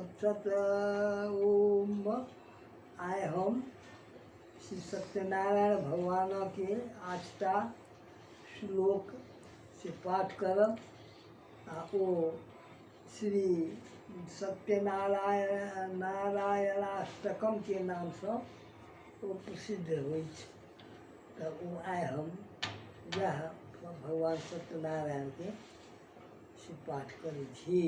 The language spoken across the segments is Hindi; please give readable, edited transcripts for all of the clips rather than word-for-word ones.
तत्सत। ओम। आए हम श्री सत्यनारायण भगवान के 8टा श्लोक से पाठ करब। ओ श्री सत्यनारायण नारायणाष्टकम के नाम से वो प्रसिद्ध होइ छै। तब वो आए हम वह भगवान सत्यनारायण के से पाठ करै छी।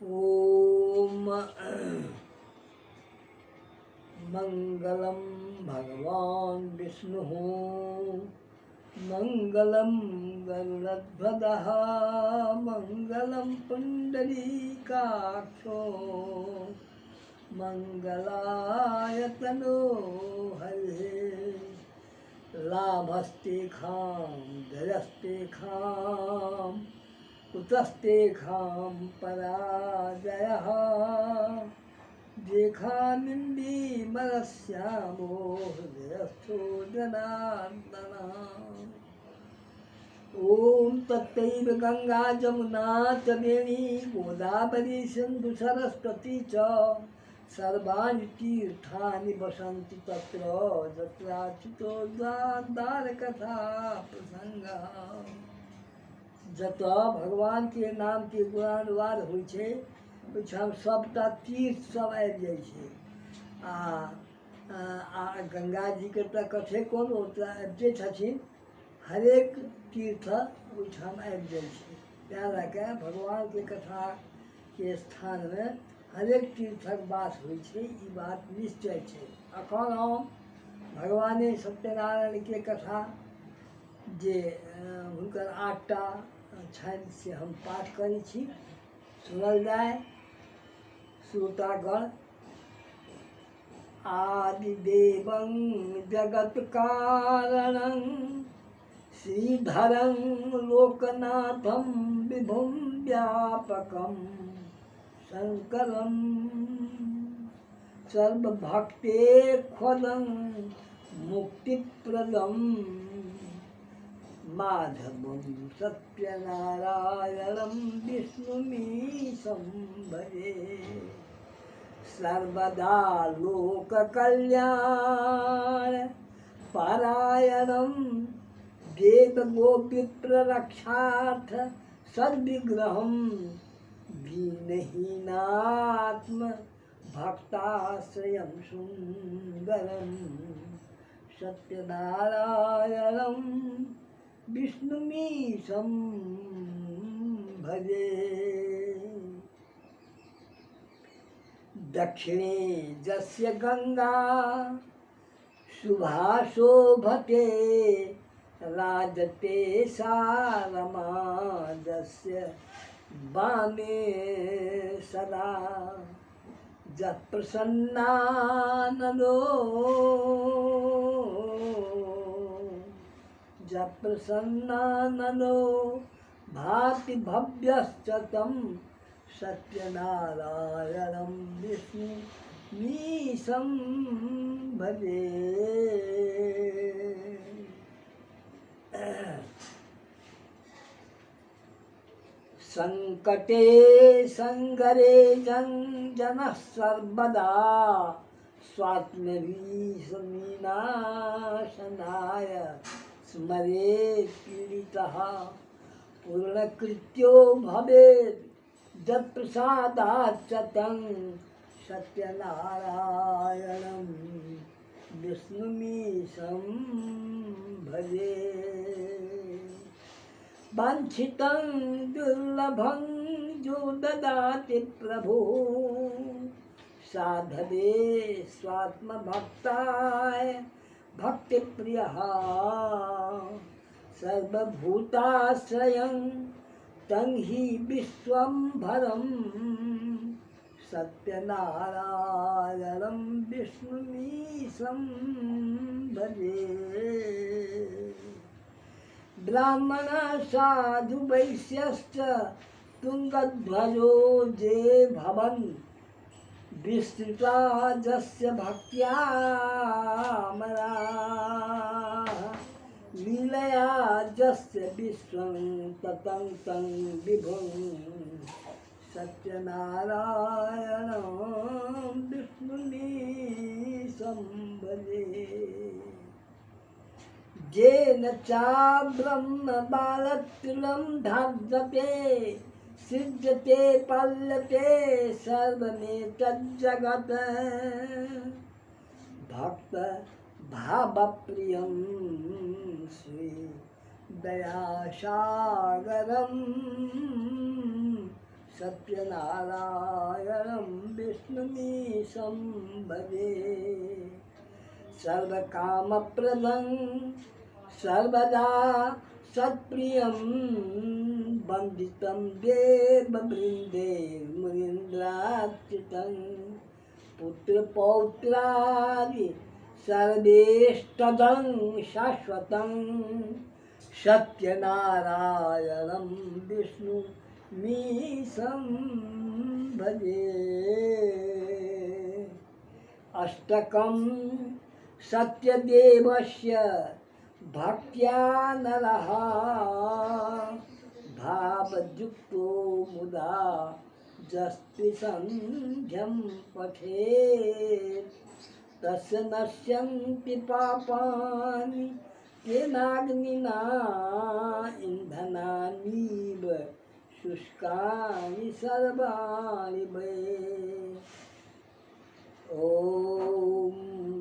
ओम। मंगलम भगवान विष्णु मंगलम गरुड़ध्वजः मंगलम पुंडरीकाक्षो मंगलायतनो हरे। लाभस्ते खाम धरस्ते खाम कुतस्ते खाम पराजयः देखा निंदी मरस्यामो हृदयस्थो जनार्दन। ओम तत्रैव गंगा जमुना च वेणी गोदावरी सिंधु सरस्वती च सर्वाणि तीर्थानि वसन्ति तत्र जत्राच्युतो द्वारकथा प्रसंगः। जतऽ भगवान के नाम के गुणानुवाद होइ छै ओहिठाम सबटा तीर्थ सब आबि जाइ छै। आ गंगा जी के तऽ कथे कोनो तऽ आबिते छथिन, हरेक तीर्थ ओहिठाम आबि जाइ छै। तैँ लऽ कऽ भगवान के कथा के स्थान में हरेक तीर्थक वास होइ छै, ई बात निश्चय छै। अखन हम भगवाने सत्यनारायण के कथा जे हुनकर 8टा छनि से हम पाठ करै छी। सुनल जाय श्रोतागण। आदिदेवं जगत कारणं श्रीधरं लोकनाथं विभुं व्यापकं शंकरं सर्वभक्तेख्वरं मुक्तिप्रदं माधवं सत्यनारायणं विष्णुमीशं भजे। सर्वदा लोककल्याण पारायणं वेदगोविप्ररक्षार्थ सद्विग्रहं दीनहीनात्म भक्ताश्रयं सुंदरं सत्यनारायणं विष्णुमीशं भजे। दक्षिणे जस्य गंगा शुभाशोभते राजते सा रमा जस्य वामे सदा जप्रसन्नाननो भाति भव्यश्च तं सत्यनारायणं विष्णुमीशं भजे। संकटे संगरे जनः सर्वदा स्वात्मविनाशनाय स्मरेत् पीडितः पूर्णकृत्यो भवेत् जत्प्रसादाच्च तं सत्यनारायणं विष्णुमीशं भजे। वाञ्छितं दुर्लभं जो ददाति प्रभु साधवे स्वात्मभक्ताय भक्तिप्रियः सर्वभूताश्रयं तं हि विश्वम्भरं सत्यनारायणं विष्णुमीशं भजे। ब्राह्मण साधु वैश्यश्च तुंगध्वजो जे भवन् विस्तृता जस्य भक्त्या मराः लीलया जस्य विश्वं ततं तं विभुं सत्यनारायणं विष्णुमीशं भजे। येन चाब्रह्म बालत्रिलं धार्यते सृज्यते पाल्यते सर्वमेतज्जगत्। भक्त भावप्रियं श्री दयासागरं सत्यनारायणं विष्णुमीशं भजे। सर्वकामप्रदं सर्वदा सत्प्रियं वन्दितं देववृन्दे मुनीन्द्रार्चितं। पुत्रपौत्रादि सर्वेष्टदं शाश्वतं सत्यनारायणं विष्णुमीशं भजे। अष्टकं सत्यदेवस्य भक्त्या नरः भावयुक्तो मुदा जस्ति सन्ध्यं पठेत् तस्य नश्यन्ति पापानि तेनाग्निना इन्धनानीव शुष्कानि सर्वाणि वै। ओम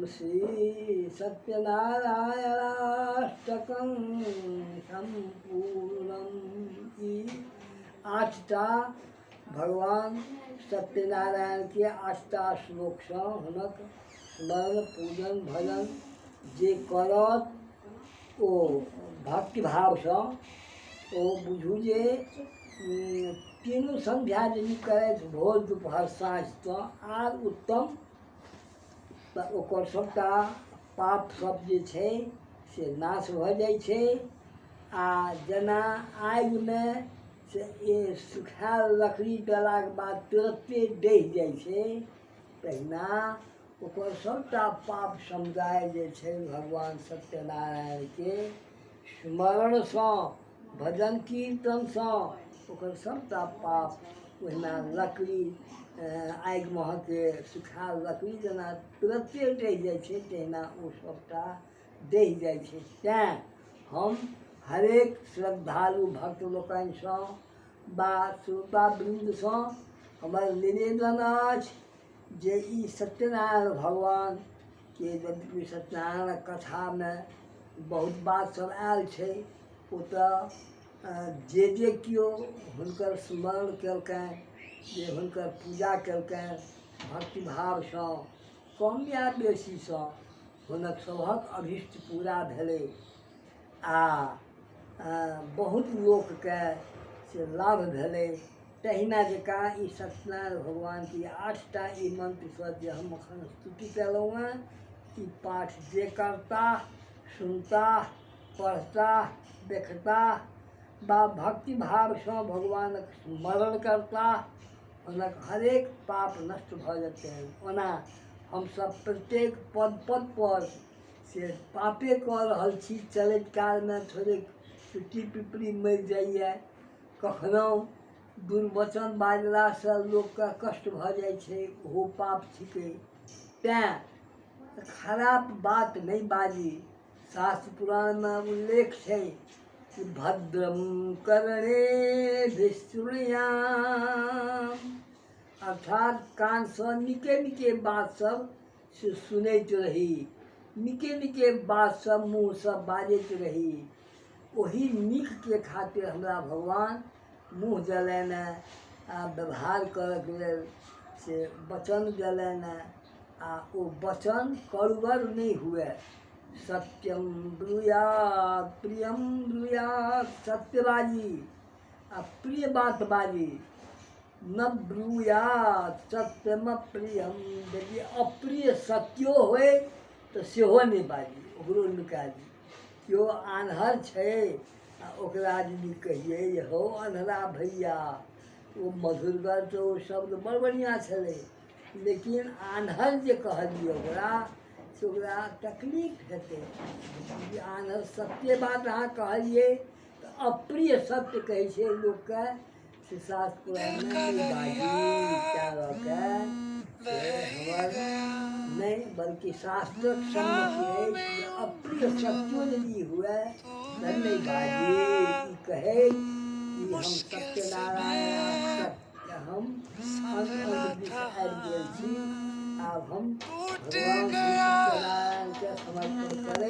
श्री सत्यनारायणाष्टकं संपूर्णम। ई 8टा भगवान सत्यनारायण के 8टा श्लोक सँ हुनक स्मरण पूजन भजन जे करत ओ भक्तिभाव सँ ओ बुझू जे तीनू संध्या यदि करैत भोर दुपहर साँझ तऽ आर उत्तम, तऽ ओकर सबटा पाप सब जे छै से नाश भऽ जाइ छै। आ जेना आगिमे से सुखायल लकड़ी देलाक बाद तुरते डहि जाइ छै, तहिना ओकर सबटा पाप समुदाय जे छै भगवान सत्यनारायणके स्मरणसँ भजन कीर्तनसँ ओकर सबटा पाप ओहिना लकड़ी आगि महके सुखायल लकड़ी जेना तुरते डहि जाइ छै, तहिना ओ सबटा डहि जाइ छै। तेँ हम हरेक श्रद्धालु भक्त लोकनिसँ वा श्रोतावृन्दसँ हमर निवेदन अछि जे ई सत्यनारायण भगवानके यद्यपि सत्यनारायण कथामे बहुत बात सब आयल छै, ओ तऽ जे केओ हुनकर स्मरण केलकनि, जे हुनकर पूजा केलकनि भक्तिभावसँ कम या बेसीसँ हुनक सभक अभीष्ट पूरा भेलै। आ बहुत लोकके से लाभ भेलै। तहिना जकाँ ई सत्यनारायण भगवानके 8टा ई मंत्रसँ जे हम एखन स्तुति केलहुँ हेँ, ई पाठ जे करता सुनता पढ़ता देखता वा भक्तिभावसँ भगवानक स्मरण करता हुनक हरेक पाप नष्ट भऽ जेतनि। ओना हमसब प्रत्येक पद पर से पापे कऽ रहल छी, चलैत कालमे थोड़े चुट्टी पिपड़ी मरि जाइए, कखनो दुर्वचन बाजलासँ लोकके कष्ट भऽ जाइ छै, ओहो पाप छिकै। तेँ खराब बात नहि बाजी। शास्त्र पुराणमे उल्लेख छै कि भद्रम कर्णेभिः शृणुयाम, अर्थात कानसँ नीके नीके बात सब से सुनैत रही, नीके नीके बात सब मुँहसँ बाजैत रही। ओही नीकके खातिर हमरा भगवान मुँह देलनि आ व्यवहार करैके लेल से वचन देलनि आ ओ वचन कड़गर नहि हुए। सत्यम ब्रूयात प्रियम ब्रूयात, सत्य बाजी आ प्रिय बात बाजी। न ब्रूयात सत्यम प्रियम, यदि अप्रिय सत्यो होय तऽ सेहो नहि बाजी, ओकरो नुका दी। केओ आन्हर छै आ ओकरा यदि कहिए जे हौ अन्हरा भैया, ओ मधुरगर तऽ ओ शब्द बड़ बढ़िआँ छलै, लेकिन आन्हर जे कहलिए ओकरा से ओकरा तकलीफ हेतै। आन्हर सत्य बात अहाँ कहलिए तऽ अप्रिय सत्य कहै छै लोकके से शास्त्र पुराण में नहीं बाजी क्या रोके से हमर नहीं बल्कि शास्त्र सम्मति है कि अप्रिय शक्तियों ने दी हुआ नहीं बाजी ई कहे कि हम सत्यनारायण सत्य हम अब हम भगवान श्री सत्यनारायण के समर्पण करें।